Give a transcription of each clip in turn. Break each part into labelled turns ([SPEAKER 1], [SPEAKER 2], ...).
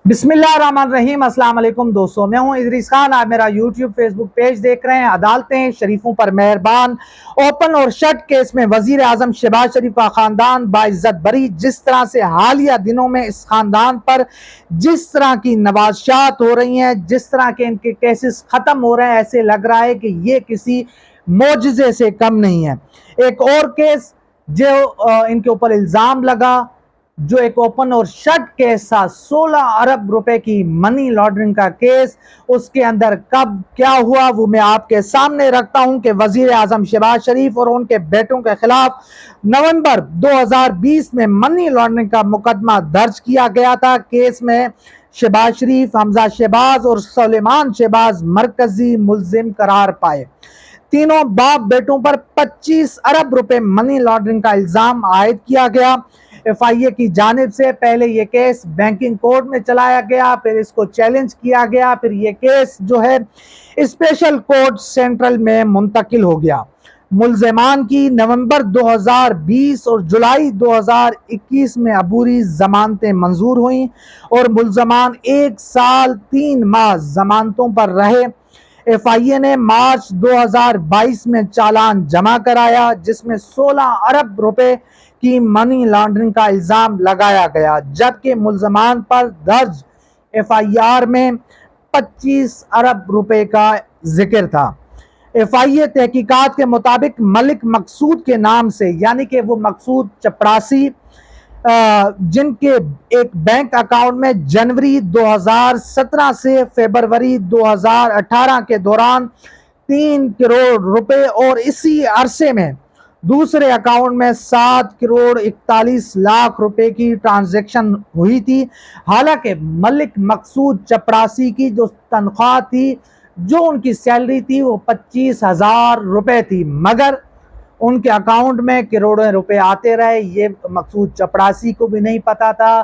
[SPEAKER 1] बिस्मिल्लाहिर्रहमानिर्रहीम। अस्सलाम वालेकुम दोस्तों, मैं हूं इदरीस खान। आप मेरा यूट्यूब फेसबुक पेज देख रहे हैं। अदालतें शरीफों पर मेहरबान। ओपन और शट केस में वजीर आजम शहबाज शरीफ का खानदान बाइज्जत बरी। जिस तरह से हालिया दिनों में इस खानदान पर जिस तरह की नवाज़शात हो रही हैं, जिस तरह के इनके केसेस खत्म हो रहे हैं, ऐसे लग रहा है कि ये किसी मोजज़े से कम नहीं है। एक और केस जो इनके ऊपर इल्ज़ाम लगा, जो एक ओपन और शट केस था, 16 अरब रुपए की मनी लॉन्ड्रिंग का केस, उसके अंदर कब क्या हुआ वो मैं आपके सामने रखता हूं कि वजीर आजम शहबाज शरीफ और उनके बेटों के खिलाफ नवंबर 2020 में मनी लॉन्ड्रिंग का मुकदमा दर्ज किया गया था। केस में शहबाज शरीफ, हमजा शहबाज और सुलेमान शहबाज मरकजी मुल्जिम करार पाए। तीनों बाप बेटों पर 25 अरब रुपए मनी लॉन्ड्रिंग का इल्जाम आयद किया गया। FIA की जानिब से पहले ये केस बैंकिंग कोर्ट में चलाया गया, फिर इसको चैलेंज किया गया, फिर ये केस जो है स्पेशल कोर्ट सेंट्रल में मुंतकिल हो गया। मुल्ज़मान की नवंबर 2020 और जुलाई 2021 में अबूरी जमानतें मंजूर हुई और मुल्ज़मान 1 साल 3 माह जमानतों पर रहे। FIA ने मार्च 2022 में चालान जमा कराया, जिसमें 16 अरब रुपए की मनी लॉन्ड्रिंग का इल्जाम लगाया गया, जबकि मुल्ज़मान पर दर्ज FIR में 25 अरब रुपए का जिक्र था। FIA तहकीकात के मुताबिक मलिक मकसूद के नाम से, यानी कि वो मकसूद चपरासी, जिनके एक बैंक अकाउंट में जनवरी 2017 से फरवरी 2018 के दौरान 3 करोड़ रुपए और इसी अरसे में दूसरे अकाउंट में 7 करोड़ 41 लाख रुपए की ट्रांजैक्शन हुई थी। हालांकि मलिक मकसूद चपरासी की जो तनख्वाह थी, जो उनकी सैलरी थी, वो 25,000 रुपए थी, मगर उनके अकाउंट में करोड़ों रुपए आते रहे। ये मकसूद चपरासी को भी नहीं पता था,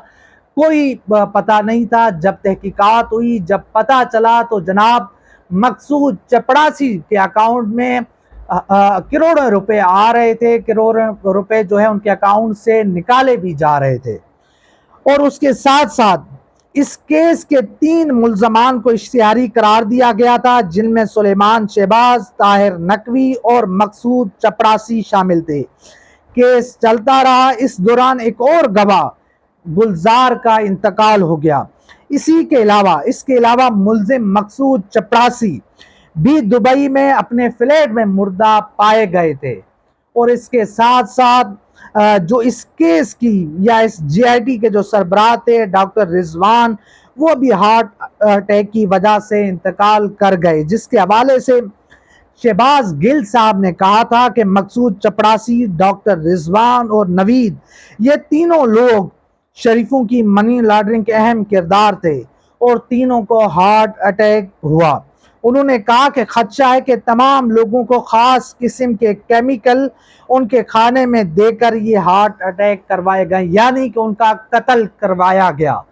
[SPEAKER 1] कोई पता नहीं था। जब तहकीकात हुई, जब पता चला, तो जनाब मकसूद चपरासी के अकाउंट में करोड़ों रुपए आ रहे थे, करोड़ों रुपए जो है उनके अकाउंट से निकाले भी जा रहे थे। और उसके साथ साथ इस केस के 3 मुल्ज़मान को इश्तिहारी करार दिया गया था, जिनमें सुलेमान शहबाज, ताहिर नकवी और मकसूद चपरासी शामिल थे। केस चलता रहा। इस दौरान एक और गवाह गुलजार का इंतकाल हो गया। इसके अलावा मुल्जिम मकसूद चपरासी भी दुबई में अपने फ्लैट में मुर्दा पाए गए थे। और इसके साथ साथ जो इस केस की या इस GIT के जो सरबराह थे डॉक्टर रिजवान, वो भी हार्ट अटैक की वजह से इंतकाल कर गए, जिसके हवाले से शहबाज गिल साहब ने कहा था कि मकसूद चपरासी, डॉक्टर रिजवान और नवीद, ये तीनों लोग शरीफों की मनी लॉन्ड्रिंग के अहम किरदार थे और तीनों को हार्ट अटैक हुआ। उन्होंने कहा कि खदशा है कि तमाम लोगों को खास किस्म के केमिकल उनके खाने में देकर ये हार्ट अटैक करवाए गए, यानी कि उनका कत्ल करवाया गया।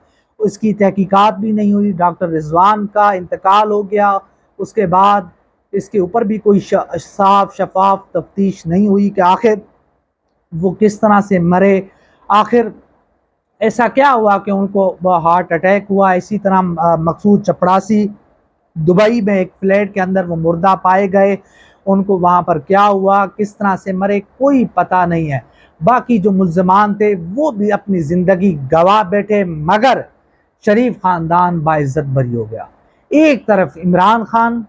[SPEAKER 1] उसकी तहकीकात भी नहीं हुई। डॉक्टर रिजवान का इंतकाल हो गया, उसके बाद इसके ऊपर भी कोई साफ शफाफ तफ्तीश नहीं हुई कि आखिर वो किस तरह से मरे, आखिर ऐसा क्या हुआ कि उनको हार्ट अटैक हुआ। इसी तरह मकसूद चपरासी दुबई में एक फ्लैट के अंदर वो मुर्दा पाए गए, उनको वहाँ पर क्या हुआ, किस तरह से मरे, कोई पता नहीं है। बाकी जो मुल्ज़मान थे वो भी अपनी ज़िंदगी गवा बैठे, मगर शरीफ ख़ानदान बाइज्जत बरी हो गया। एक तरफ इमरान खान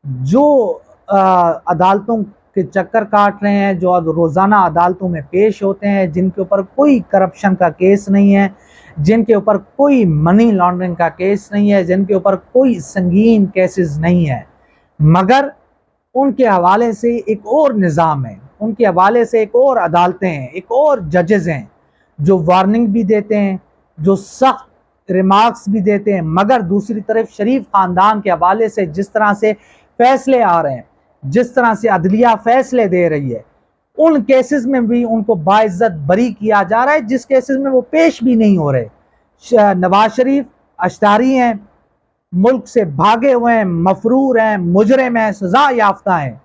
[SPEAKER 1] जो अदालतों के चक्कर काट रहे हैं, जो रोज़ाना अदालतों में पेश होते हैं, जिनके ऊपर कोई करप्शन का केस नहीं है, जिनके ऊपर कोई मनी लॉन्ड्रिंग का केस नहीं है, जिनके ऊपर कोई संगीन केसेस नहीं है, मगर उनके हवाले से एक और निज़ाम है, उनके हवाले से एक और अदालतें हैं, एक और जजेस हैं जो वार्निंग भी देते हैं, जो सख्त रिमार्क्स भी देते हैं। मगर दूसरी तरफ शरीफ ख़ानदान के हवाले से जिस तरह से फैसले आ रहे हैं, जिस तरह से अदलिया फैसले दे रही है, उन केसेस में भी उनको बाइज्जत बरी किया जा रहा है, जिस केसेस में वो पेश भी नहीं हो रहे। नवाज शरीफ अशतारी हैं, मुल्क से भागे हुए हैं, मफरूर हैं, मुजरिम हैं, सजा याफ्ता हैं।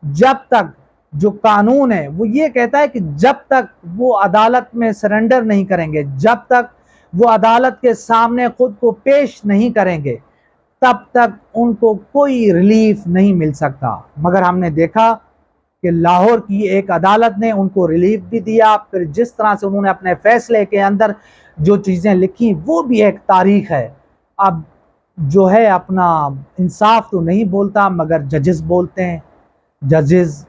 [SPEAKER 1] जब तक जो कानून है वो ये कहता है कि जब तक वो अदालत में सरेंडर नहीं करेंगे, जब तक وہ عدالت کے سامنے خود کو پیش نہیں کریں گے تب تک ان کو کوئی ریلیف نہیں مل سکتا۔ مگر ہم نے دیکھا کہ لاہور کی ایک عدالت نے ان کو ریلیف بھی دیا، پھر جس طرح سے انہوں نے اپنے فیصلے کے اندر جو چیزیں لکھی وہ بھی ایک تاریخ ہے۔ اب جو ہے اپنا انصاف تو نہیں بولتا مگر ججز بولتے ہیں، ججز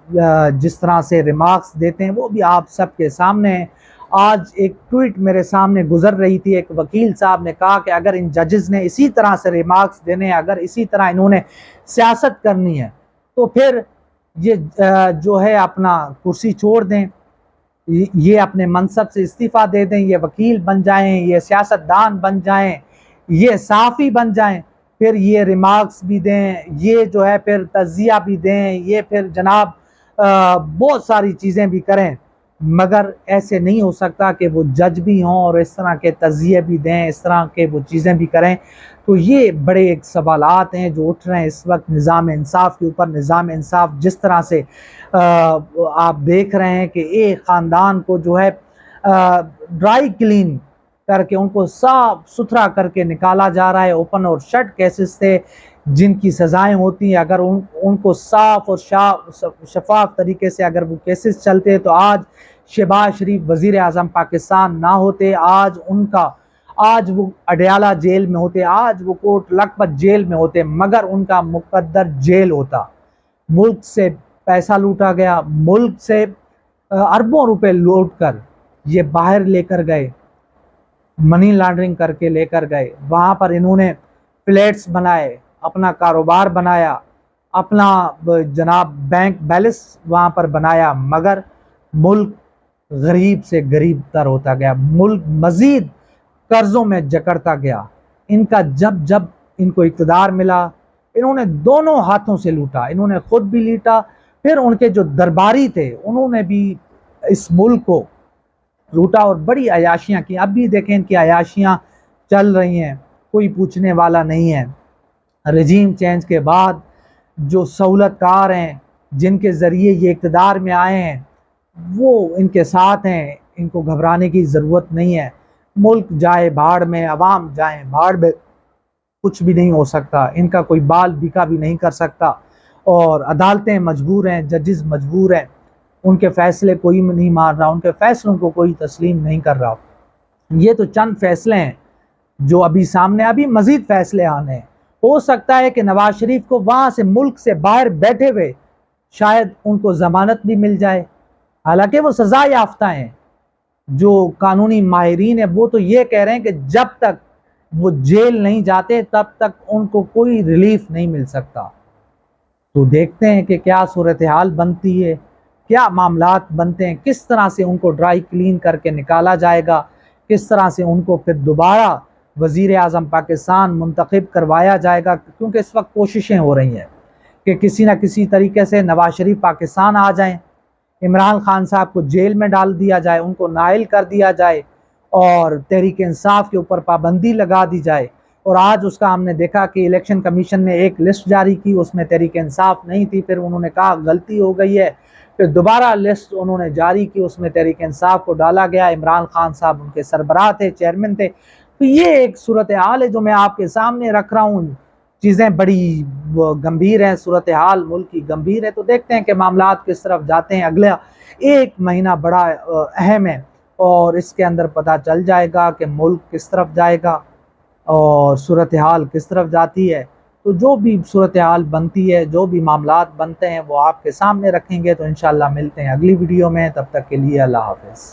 [SPEAKER 1] جس طرح سے ریمارکس دیتے ہیں وہ بھی آپ سب کے سامنے ہیں۔ آج ایک ٹویٹ میرے سامنے گزر رہی تھی، ایک وکیل صاحب نے کہا کہ اگر ان ججز نے اسی طرح سے ریمارکس دینے، اگر اسی طرح انہوں نے سیاست کرنی ہے تو پھر یہ جو ہے اپنا کرسی چھوڑ دیں، یہ اپنے منصب سے استعفیٰ دے دیں، یہ وکیل بن جائیں، یہ سیاستدان بن جائیں، یہ صحافی بن جائیں، پھر یہ ریمارکس بھی دیں، یہ جو ہے پھر تجزیہ بھی دیں، یہ پھر جناب بہت ساری چیزیں بھی کریں، مگر ایسے نہیں ہو سکتا کہ وہ جج بھی ہوں اور اس طرح کے تجزیے بھی دیں، اس طرح کے وہ چیزیں بھی کریں۔ تو یہ بڑے ایک سوالات ہیں جو اٹھ رہے ہیں اس وقت نظام انصاف کے اوپر۔ نظام انصاف جس طرح سے آپ دیکھ رہے ہیں کہ ایک خاندان کو جو ہے ڈرائی کلین کر کے ان کو صاف ستھرا کر کے نکالا جا رہا ہے۔ اوپن اور شٹ کیسز تھے جن کی سزائیں ہوتی ہیں، اگر ان کو صاف اور شفاف طریقے سے اگر وہ کیسز چلتے تو آج شہباز شریف وزیر اعظم پاکستان نہ ہوتے، آج وہ اڈیالہ جیل میں ہوتے، آج وہ کوٹ لکھپت جیل میں ہوتے، مگر ان کا مقدر جیل ہوتا۔ ملک سے پیسہ لوٹا گیا، ملک سے اربوں روپے لوٹ کر یہ باہر لے کر گئے، منی لانڈرنگ کر کے لے کر گئے، وہاں پر انہوں نے فلیٹس بنائے، اپنا کاروبار بنایا، اپنا جناب بینک بیلنس وہاں پر بنایا، مگر ملک غریب سے غریب تر ہوتا گیا، ملک مزید قرضوں میں جکڑتا گیا۔ ان کا جب ان کو اقتدار ملا انہوں نے دونوں ہاتھوں سے لوٹا، انہوں نے خود بھی لوٹا، پھر ان کے جو درباری تھے انہوں نے بھی اس ملک کو لوٹا اور بڑی عیاشیاں کی۔ اب بھی دیکھیں ان کی عیاشیاں چل رہی ہیں، کوئی پوچھنے والا نہیں ہے۔ رجیم چینج کے بعد جو سہولت کار ہیں جن کے ذریعے یہ اقتدار میں آئے ہیں وہ ان کے ساتھ ہیں، ان کو گھبرانے کی ضرورت نہیں ہے۔ ملک جائے بھاڑ میں، عوام جائیں بھاڑ میں، کچھ بھی نہیں ہو سکتا، ان کا کوئی بال بیکا بھی نہیں کر سکتا، اور عدالتیں مجبور ہیں، ججز مجبور ہیں، ان کے فیصلے کوئی نہیں مان رہا، ان کے فیصلوں کو کوئی تسلیم نہیں کر رہا۔ یہ تو چند فیصلے ہیں جو ابھی سامنے، ابھی مزید فیصلے آنے ہیں۔ ہو سکتا ہے کہ نواز شریف کو وہاں سے ملک سے باہر بیٹھے ہوئے شاید ان کو ضمانت بھی مل جائے، حالانکہ وہ سزا یافتہ ہیں۔ جو قانونی ماہرین ہیں وہ تو یہ کہہ رہے ہیں کہ جب تک وہ جیل نہیں جاتے تب تک ان کو کوئی ریلیف نہیں مل سکتا۔ تو دیکھتے ہیں کہ کیا صورتحال بنتی ہے، کیا معاملات بنتے ہیں، کس طرح سے ان کو ڈرائی کلین کر کے نکالا جائے گا، کس طرح سے ان کو پھر دوبارہ وزیر اعظم پاکستان منتخب کروایا جائے گا، کیونکہ اس وقت کوششیں ہو رہی ہیں کہ کسی نہ کسی طریقے سے نواز شریف پاکستان آ جائیں، عمران خان صاحب کو جیل میں ڈال دیا جائے، ان کو نائل کر دیا جائے اور تحریک انصاف کے اوپر پابندی لگا دی جائے۔ اور آج اس کا ہم نے دیکھا کہ الیکشن کمیشن نے ایک لسٹ جاری کی، اس میں تحریک انصاف نہیں تھی، پھر انہوں نے کہا غلطی ہو گئی ہے، پھر دوبارہ لسٹ انہوں نے جاری کی، اس میں تحریک انصاف کو ڈالا گیا، عمران خان صاحب ان کے سربراہ تھے، چیئرمین تھے۔ تو یہ ایک صورتحال ہے جو میں آپ کے سامنے رکھ رہا ہوں، چیزیں بڑی گمبھیر ہیں، صورتحال ملک کی گمبھیر ہے۔ تو دیکھتے ہیں کہ معاملات کس طرف جاتے ہیں، اگلا ایک مہینہ بڑا اہم ہے اور اس کے اندر پتہ چل جائے گا کہ ملک کس طرف جائے گا اور صورتحال کس طرف جاتی ہے۔ تو جو بھی صورتحال بنتی ہے، جو بھی معاملات بنتے ہیں وہ آپ کے سامنے رکھیں گے۔ تو انشاءاللہ ملتے ہیں اگلی ویڈیو میں، تب تک کے لیے اللہ حافظ۔